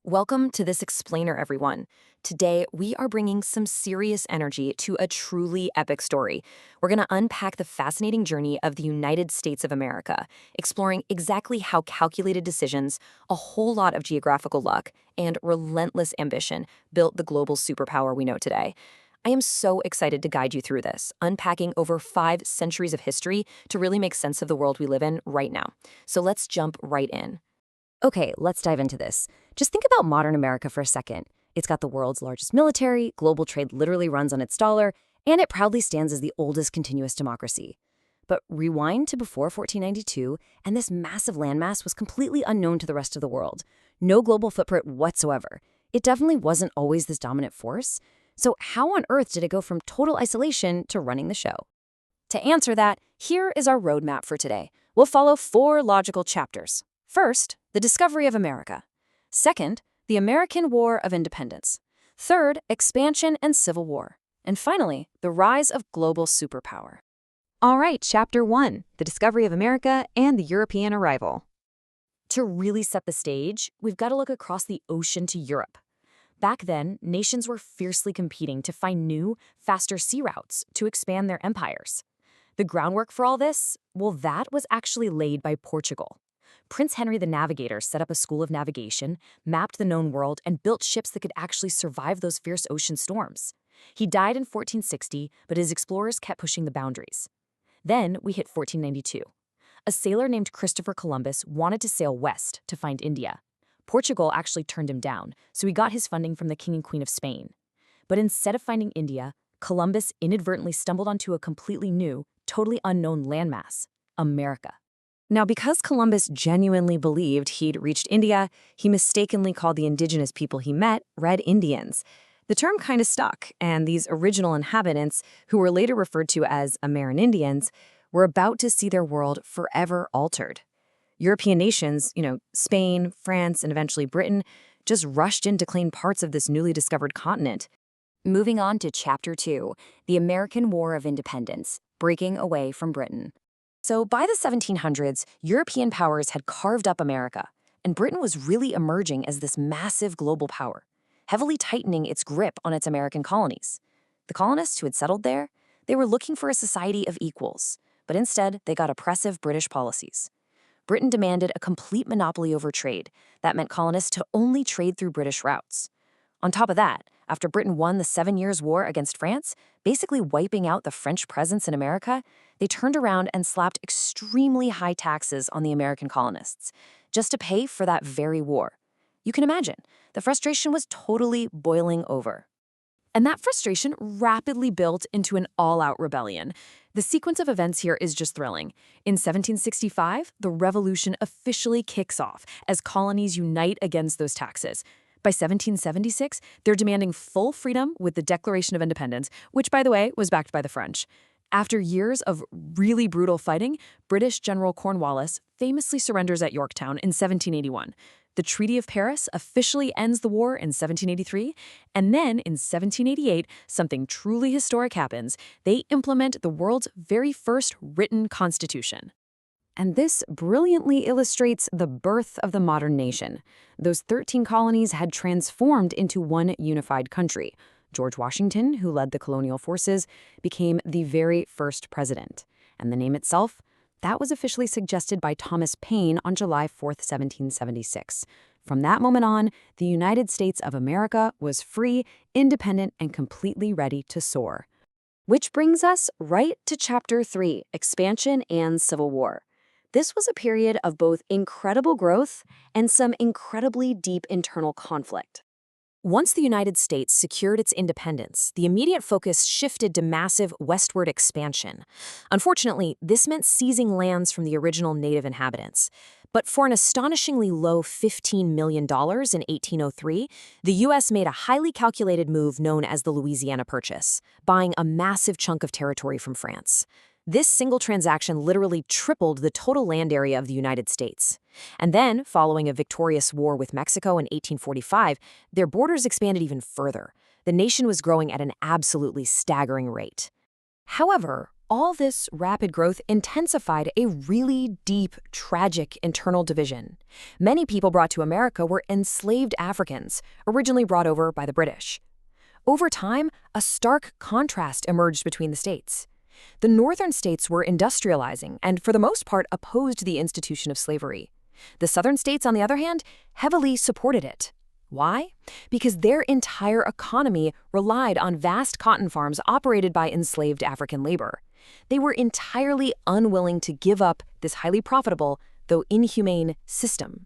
Welcome to this explainer, everyone. Today, we are bringing some serious energy to a truly epic story. We're going to unpack the fascinating journey of the United States of America, exploring exactly how calculated decisions, a whole lot of geographical luck, and relentless ambition built the global superpower we know today. I am so excited to guide you through this, unpacking over 5 centuries of history to really make sense of the world we live in right now. So let's jump right in. Okay, let's dive into this. Just think about modern America for a second. It's got the world's largest military, global trade literally runs on its dollar, and it proudly stands as the oldest continuous democracy. But rewind to before 1492, and this massive landmass was completely unknown to the rest of the world. No global footprint whatsoever. It definitely wasn't always this dominant force. So how on earth did it go from total isolation to running the show? To answer that, here is our roadmap for today. We'll follow 4 logical chapters. First, the discovery of America. Second, the American War of Independence. Third, expansion and civil war. And finally, the rise of global superpower. All right, Chapter 1, the discovery of America and the European arrival. To really set the stage, we've got to look across the ocean to Europe. Back then, nations were fiercely competing to find new, faster sea routes to expand their empires. The groundwork for all this, well, that was actually laid by Portugal. Prince Henry the Navigator set up a school of navigation, mapped the known world, and built ships that could actually survive those fierce ocean storms. He died in 1460, but his explorers kept pushing the boundaries. Then we hit 1492. A sailor named Christopher Columbus wanted to sail west to find India. Portugal actually turned him down, so he got his funding from the King and Queen of Spain. But instead of finding India, Columbus inadvertently stumbled onto a completely new, totally unknown landmass, America. Now, because Columbus genuinely believed he'd reached India, he mistakenly called the indigenous people he met Red Indians. The term kind of stuck, and these original inhabitants, who were later referred to as Amerindians, were about to see their world forever altered. European nations, Spain, France, and eventually Britain, just rushed in to claim parts of this newly discovered continent. Moving on to Chapter 2, the American War of Independence, breaking away from Britain. So by the 1700s, European powers had carved up America, and Britain was really emerging as this massive global power, heavily tightening its grip on its American colonies. The colonists who had settled there, they were looking for a society of equals, but instead they got oppressive British policies. Britain demanded a complete monopoly over trade. That meant colonists to only trade through British routes. On top of that, after Britain won the 7 Years' War against France, basically wiping out the French presence in America, they turned around and slapped extremely high taxes on the American colonists, just to pay for that very war. You can imagine, the frustration was totally boiling over. And that frustration rapidly built into an all-out rebellion. The sequence of events here is just thrilling. In 1765, the revolution officially kicks off as colonies unite against those taxes. By 1776, they're demanding full freedom with the Declaration of Independence, which, by the way, was backed by the French. After years of really brutal fighting, British General Cornwallis famously surrenders at Yorktown in 1781. The Treaty of Paris officially ends the war in 1783, and then in 1788, something truly historic happens. They implement the world's very first written constitution. And this brilliantly illustrates the birth of the modern nation. Those 13 colonies had transformed into one unified country. George Washington, who led the colonial forces, became the very first president. And the name itself? That was officially suggested by Thomas Paine on July 4th, 1776. From that moment on, the United States of America was free, independent, and completely ready to soar. Which brings us right to Chapter 3, Expansion and Civil War. This was a period of both incredible growth and some incredibly deep internal conflict. Once the United States secured its independence, the immediate focus shifted to massive westward expansion. Unfortunately, this meant seizing lands from the original native inhabitants. But for an astonishingly low $15 million in 1803, the U.S. made a highly calculated move known as the Louisiana Purchase, buying a massive chunk of territory from France. This single transaction literally tripled the total land area of the United States. And then, following a victorious war with Mexico in 1845, their borders expanded even further. The nation was growing at an absolutely staggering rate. However, All this rapid growth intensified a really deep, tragic internal division. Many people brought to America were enslaved Africans, originally brought over by the British. Over time, a stark contrast emerged between the states. The northern states were industrializing and, for the most part, opposed the institution of slavery. The southern states, on the other hand, heavily supported it. Why? Because their entire economy relied on vast cotton farms operated by enslaved African labor. They were entirely unwilling to give up this highly profitable, though inhumane, system.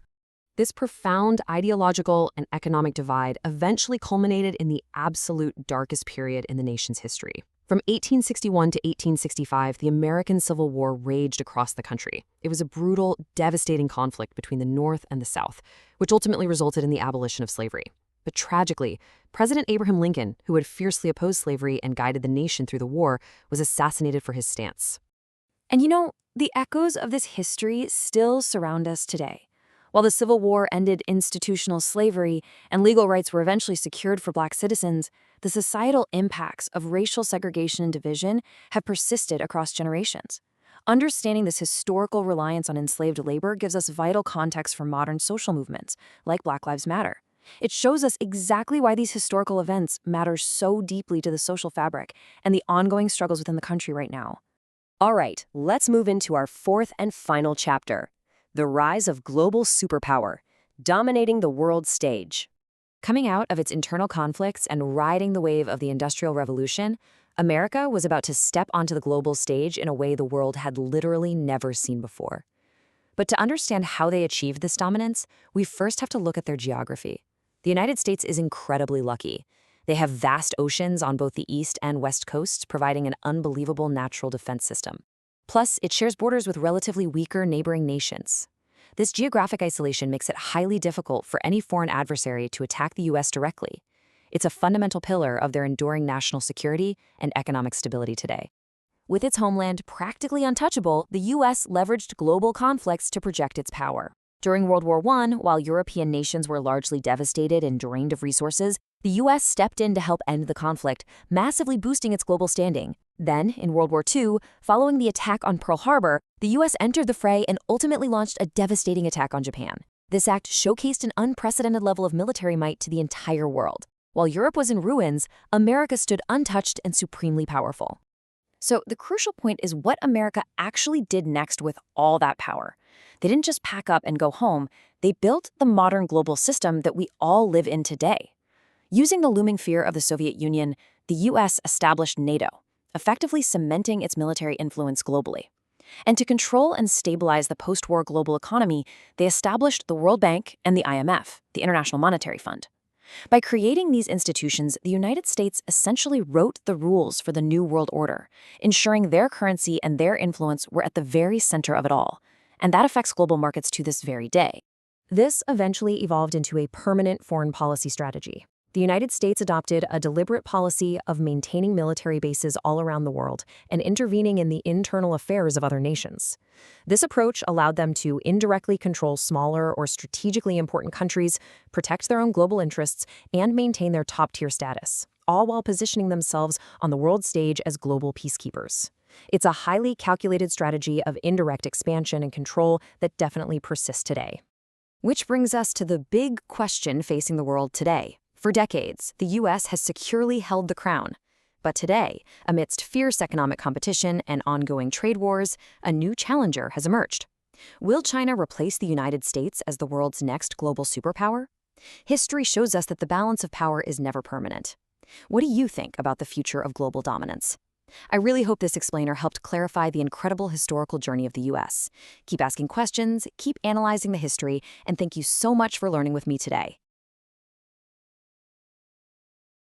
This profound ideological and economic divide eventually culminated in the absolute darkest period in the nation's history. From 1861 to 1865, the American Civil War raged across the country. It was a brutal, devastating conflict between the North and the South, which ultimately resulted in the abolition of slavery. But tragically, President Abraham Lincoln, who had fiercely opposed slavery and guided the nation through the war, was assassinated for his stance. And the echoes of this history still surround us today. While the Civil War ended institutional slavery and legal rights were eventually secured for Black citizens, the societal impacts of racial segregation and division have persisted across generations. Understanding this historical reliance on enslaved labor gives us vital context for modern social movements, like Black Lives Matter. It shows us exactly why these historical events matter so deeply to the social fabric and the ongoing struggles within the country right now. All right, let's move into our fourth and final chapter: the rise of global superpower, dominating the world stage. Coming out of its internal conflicts and riding the wave of the Industrial Revolution, America was about to step onto the global stage in a way the world had literally never seen before. But to understand how they achieved this dominance, we first have to look at their geography. The United States is incredibly lucky. They have vast oceans on both the east and west coasts, providing an unbelievable natural defense system. Plus, it shares borders with relatively weaker neighboring nations. This geographic isolation makes it highly difficult for any foreign adversary to attack the U.S. directly. It's a fundamental pillar of their enduring national security and economic stability today. With its homeland practically untouchable, the U.S. leveraged global conflicts to project its power. During World War I, while European nations were largely devastated and drained of resources, the U.S. stepped in to help end the conflict, massively boosting its global standing. Then, in World War II, following the attack on Pearl Harbor, the U.S. entered the fray and ultimately launched a devastating attack on Japan. This act showcased an unprecedented level of military might to the entire world. While Europe was in ruins, America stood untouched and supremely powerful. So the crucial point is what America actually did next with all that power. They didn't just pack up and go home, they built the modern global system that we all live in today. Using the looming fear of the Soviet Union, the U.S. established NATO, effectively cementing its military influence globally. And to control and stabilize the post-war global economy, they established the World Bank and the IMF, the International Monetary Fund. By creating these institutions, the United States essentially wrote the rules for the New World Order, ensuring their currency and their influence were at the very center of it all. And that affects global markets to this very day. This eventually evolved into a permanent foreign policy strategy. The United States adopted a deliberate policy of maintaining military bases all around the world and intervening in the internal affairs of other nations. This approach allowed them to indirectly control smaller or strategically important countries, protect their own global interests, and maintain their top-tier status, all while positioning themselves on the world stage as global peacekeepers. It's a highly calculated strategy of indirect expansion and control that definitely persists today. Which brings us to the big question facing the world today. For decades, the U.S. has securely held the crown. But today, amidst fierce economic competition and ongoing trade wars, a new challenger has emerged. Will China replace the United States as the world's next global superpower? History shows us that the balance of power is never permanent. What do you think about the future of global dominance? I really hope this explainer helped clarify the incredible historical journey of the U.S. Keep asking questions, keep analyzing the history, and thank you so much for learning with me today.